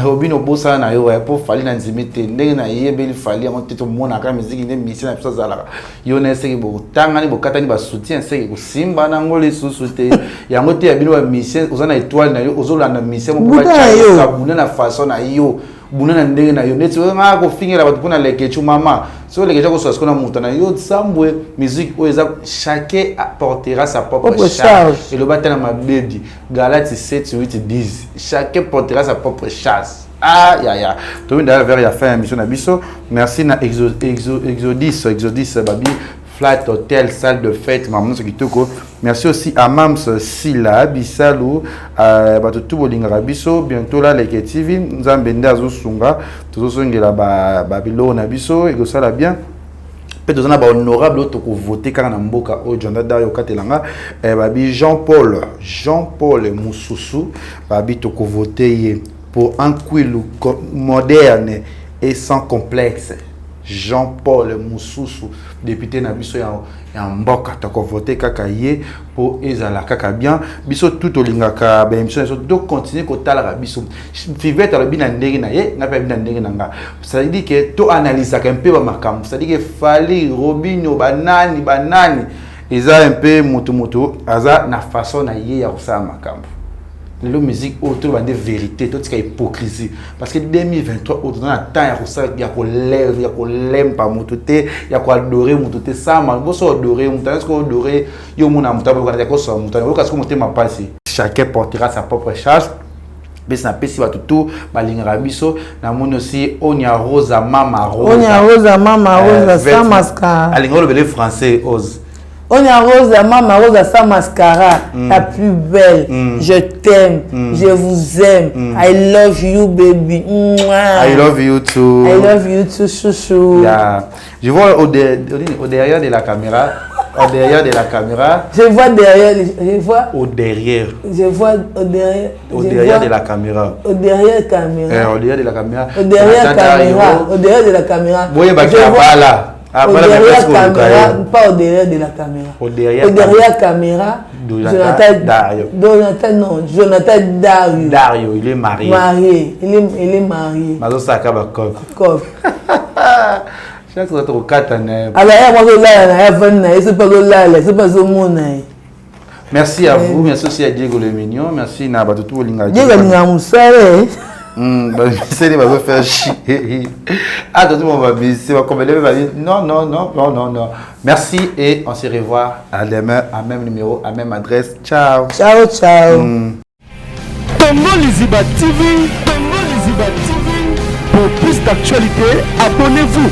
Robin obosa na yo pour fali na nzimete ndenge na yebeli fali on tete mona ka musique ne mission na pisa zala yo na seki bo tanga ni bo katani ba soutien seki ko simba na ngole susute ya ngote ya bino ba mission ozana étoile na yo ozolanda mission mo ba cha buna na façon na yo buna na ndenge na yo neti nga ko fingira ba tupona lekechu mama so lekecha ko sosko na muta na yo sambwe musique o eza chacun apportera sa propre charge et le batana ma baby Galates 7:8-10 chacun portera sa propre charge ya to ndala vers ya fin émission na biso merci na Exodus babi Flat Hotel, salle de fête, maman Kitoko. Merci aussi à Mams Sila, Bissalou, Batutu Bolinga Rabiso, bientôt là les TV, nous avons Benda Zosunga, tout ça la Babylone Abiso, et que ça là bien. Peut-être que nous avons honorable autre pour voter car on a mboka au Jonada yo Katelanga, babi Jean-Paul Moussoussou, babi toko voter pour un quilu moderne et sans complexe. Jean-Paul Moussoussou, député na biso ya mboka toko voter kaka ye pour ezala kaka bien biso tout olingaka ba émission so do continuer ko tala biso Fivette alo bina ndenge na ye na pa bina ndenge na nga ça dit que to analyse ka un peu ba makambo ça dit que Fally Robinho banani eza un peu moto aza na façon na ye ya kusama makambo la musique autour de vérité tout ce qui est hypocrisie parce que 2023 autour na temps ya kusala ya ko lève ya ko lempa mototé ya ko adorer mototé ça mal boso adorer mototé est-ce qu'on adorer yo mona mototé ko na ko so mototé ko parce que mototé m'a passé chacun portera sa propre charge mais ça pesi ba tout balinga biso na mon aussi Onya Rosa Mama Rosa sans mascara alinga le français ose Onya Rosa Mama Rosa sans mascara, la plus belle. Je t'aime, je vous aime. I love you, baby. I love you too. I love you too, chouchou. Yeah. Je vois au derrière de la caméra. Au derrière de la caméra. Je vois derrière. Je vois. Au derrière. Je vois au derrière. Au derrière de la caméra. Au derrière caméra. Au derrière de la caméra. Au derrière caméra. Au derrière de la caméra. Oui, bah tu vas là. Au derrière caméra, pas au derrière de la caméra. Au derrière caméra, Jonathan Dario. Dario, il est marié. Il est marié. Mazo Sakaba Kov. Chaque fois tu katane. Alors moi c'est pas merci à vous, merci aussi à Diego Le Mignon, merci na Batutu Olinga. Diego Olinga Moussale. C'est les va faire chier. Attends, on va baisser, on va dire non. Merci et on se revoit à demain, à même numéro, à même adresse. Ciao. Ciao. Congo Liziba TV. Pour plus d'actualité, abonnez-vous.